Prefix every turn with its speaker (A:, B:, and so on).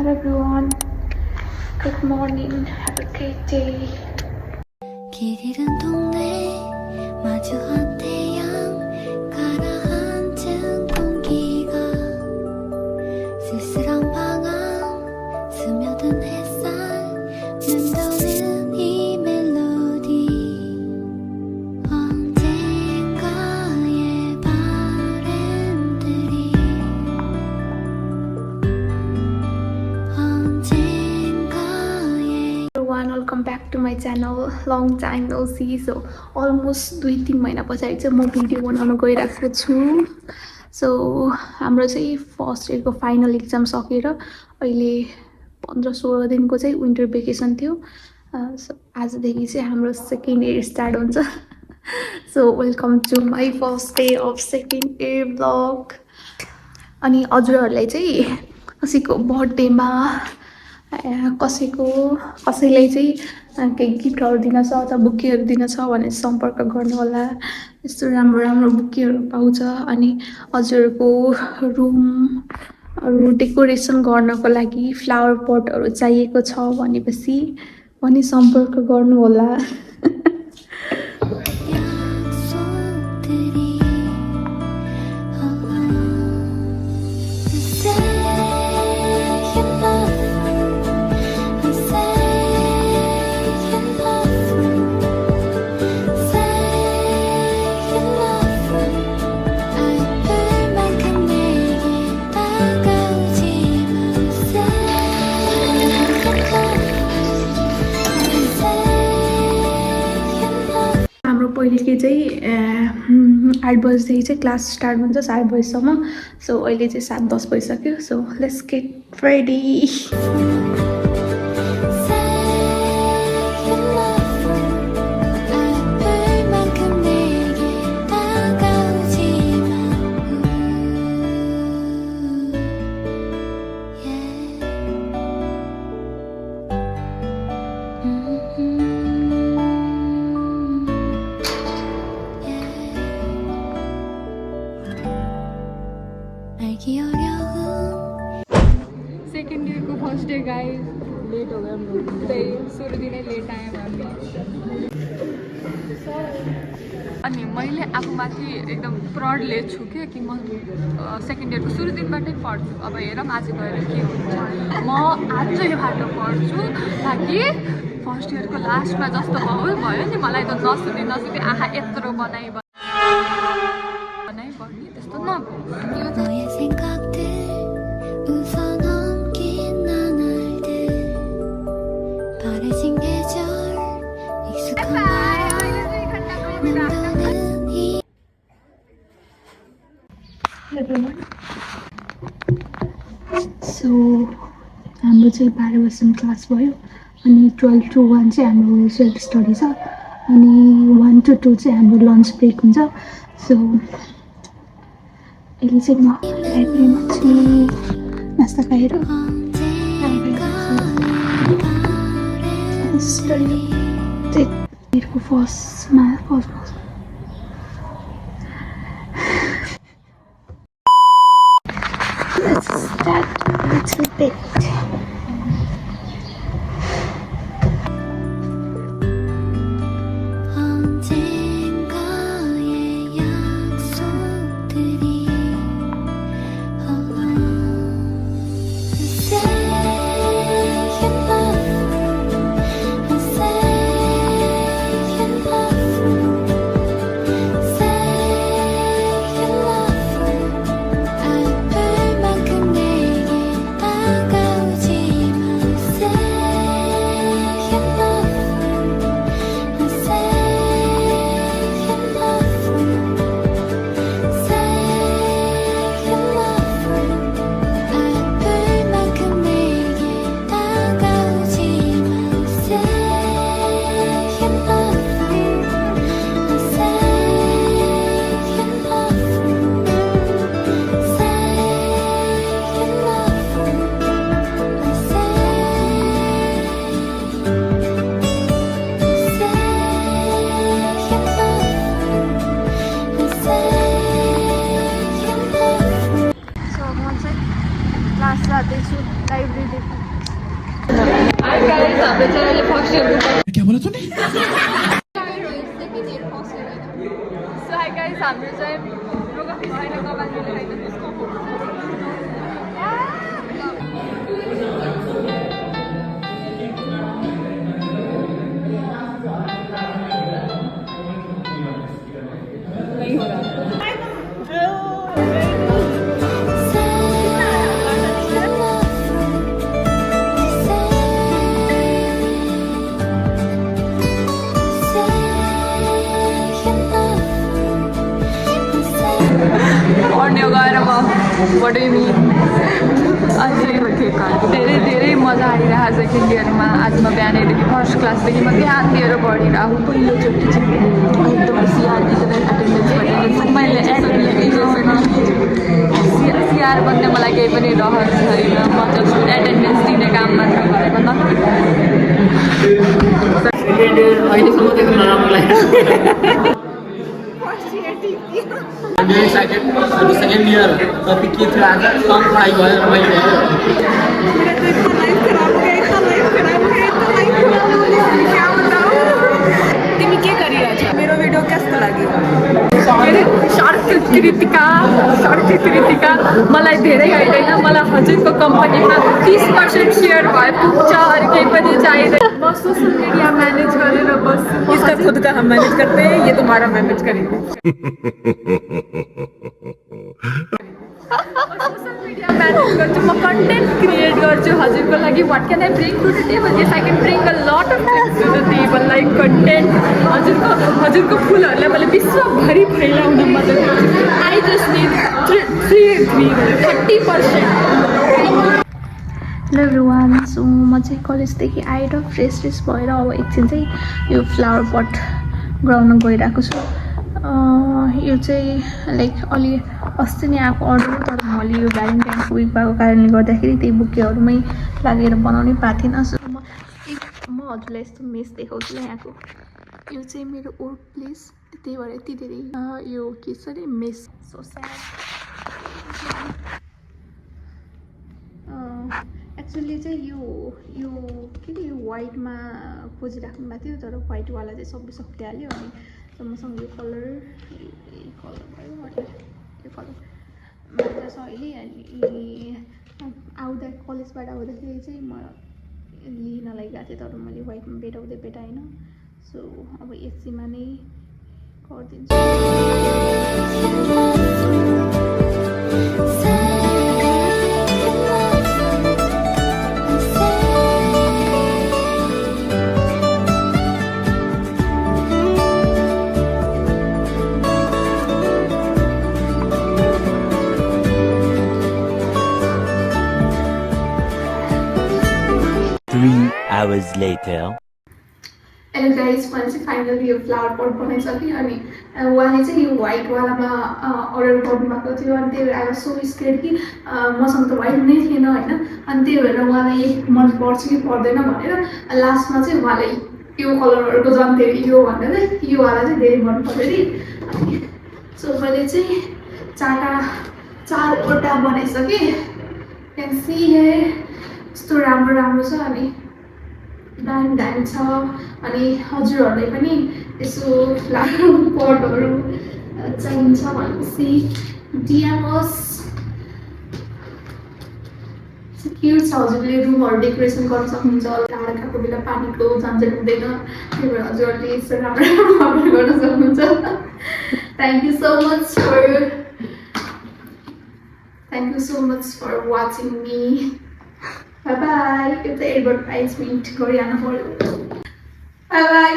A: Hello everyone, good morning, have a great day.
B: 길 잃은 동네 마주한 태양 가라앉은 공기가 쓸쓸한 방황 스며든 햇살 맴도는 이 멜로디 언젠가의 바램들이
A: Everyone, welcome back to my channel. Long time no see. So almost 2-3 महिना पछाडि चाहिँ म video बनाउन गइरहेको छु. सो हाम्रो चाहिँ फर्स्ट इयरको फाइनल एक्जाम सकेर अहिले 15-16 दिनको चाहिँ विन्टर भेकेसन थियो. सो आजदेखि चाहिँ हाम्रो सेकेन्ड इयर स्टार्ट हुन्छ. So welcome to my first day of second year blog. अनि हजुरहरूलाई चाहिँ कसैको बर्थडेमा कसैलाई चाहिँ केही गिफ्टहरू दिन छ अथवा बुकेहरू दिन छ भने सम्पर्क गर्नु होला. यस्तो राम्रो राम्रो बुकेहरू पाउँछ. अनि हजुरहरूको रुमहरू डेकोरेसन गर्नको लागि फ्लावर पटहरू चाहिएको छ भनेपछि पनि सम्पर्क गर्नु होला. पहिले चाहिँ 8 बजीदेखि चाहिँ क्लास स्टार्ट हुन्छ 7 बजीसम्म. सो अहिले चाहिँ 7:10 भइसक्यो. So let's get ready.
C: Second इयरको फर्स्ट डे गाइस लेट हो गयो. त्यही सुरु दिनै लेट आयो हामी. अनि मैले आफूमाथि एकदम प्रडले छु कि म सेकेन्ड इयरको सुरु दिनबाटै पढ्छु. अब हेरौँ आज गएर के हुन्छ. म आजैबाट पढ्छु ताकि फर्स्ट इयरको लास्टमा जस्तो माहौल भयो नि मलाई त नसुने आँखा यत्रो बनाइ भन्ने त्यस्तो
A: सो हाम्रो चाहिँ 12 बजीसम्म क्लास भयो. अनि 12 to 1 चाहिँ हाम्रो सेल्फ स्टडी छ. अनि 1 to 2 चाहिँ हाम्रो लन्च ब्रेक हुन्छ. सो अहिले चाहिँ म लाइब्रेरीमा छु नास्ता खाएर स्टडी चाहिँ फर्स्टमा Let's start with it.
B: 다가올
C: हाम्रो चाहिँ प्रोग्राफी छैन कपालले खाइदिनु त्यसको नहीं हो रहा पढ्ने गएर म पढेँ अनि धेरै धेरै मजा आइरहेको छ सेकेन्ड इयरमा आज म बिहानैदेखि फर्स्ट क्लासदेखि म ध्यान दिएर पढिरहेको पहिलोचोटि चाहिँ एकदम एटेन्डेन्स मैले सिआर बन्ने मलाई केही पनि रहर छैन म जस्ट एटेन्डेन्स दिने काम मात्र गरेको
D: सेकेन्ड इयर टपिक के थियो आज कम पढाइ भयो रमाइलो
C: तिमी के गरिरहेछ मेरो भिडियो कस्तो लाग्यो शर्ट कृतिका मलाई धेरै होइन मलाई हजुरको कम्पनीमा 30% सेयर भए पुग्छ अरू केही पनि चाहिँदैन म सोसल मिडिया म्यानेज गरेर बस्छु
E: इसका खुद का हम मैनेज करते हैं ये तुम्हारा मैनेज करेंगे
C: सोसल मिडिया म्यानेज गर्छु म कन्टेन्ट क्रिएट गर्छु हजुरको लागि what can I bring to the table yes I can bring a lot of things to the table like content हजुरको फुलहरूलाई मैले विश्वभरि फैलाउन मद्दत गर्छु I just need 30%.
A: Hello everyone so म चाहिँ कलेजदेखि आएर फ्रेस भएर अब एकछिन चाहिँ यो फ्लावर पट ग्राउन्ड गइरहेको छु यो चाहिँ लाइक अलि अस्ति नै आएको अर्डर तर मैले यो भ्यालेन्टाइन्स विक भएको कारणले गर्दाखेरि त्यही बुकेहरूमै लागेर बनाउनै पाएको थिइनँ सो म हजुरलाई यस्तो मेस देखाउँछु ल यहाँको यो चाहिँ मेरो वर्क प्लेस त्यही भएर यति धेरै यो के छ अरे मेस सो स्याड एक्चुअली चाहिँ यो के अरे यो वाइटमा खोजिराख्नु भएको थियो तर वाइटवाला चाहिँ सबै सकिहाल्यो अनि मसँग यो कलर भयो यो कलर मात्र छ अहिले अनि आउँदा कलेजबाट आउँदाखेरि चाहिँ म लिनलाई गएको थिएँ तर मैले वाइटमा भेटाइनँ सो अब एचसीमा नै गरिदिन्छु
F: hours later.
A: Hello guys, मैले चाहिँ फाइनली यो फ्लावर पट बनाइसकेँ अनि उहाँले चाहिँ यो वाइटवालामा अर्डर गर्नुभएको थियो अनि त्यही भएर आई वाज सो स्केयर कि मसँग त वाइट नै थिएन होइन अनि त्यही भएर उहाँलाई मन पर्छ कि पर्दैन भनेर लास्टमा चाहिँ उहाँलाई यो कलरहरूको झन् धेरै यो भनेर योवाला चाहिँ धेरै मन पऱ्यो अरे अनि सो मैले चाहिँ चारवटा बनाइसकेँ क्यान सी है यस्तो राम्रो छ अनि दामी छ अनि हजुरहरूलाई पनि यसो फ्लावर पटहरू चाहिन्छ भनेपछि डिएमओस क्युट छ हजुरले रुमहरू डेकोरेसन गर्न सक्नुहुन्छ लाडकाको बेला पानीको झन्झट हुँदैन त्यही भएर हजुरहरूले यस्तो राम्रो अर्डर गर्न सक्नुहुन्छ thank you so much for watching me bye bye यो त एडभर्टाइजमेन्ट गरिहाल्नु पऱ्यो बाई बाई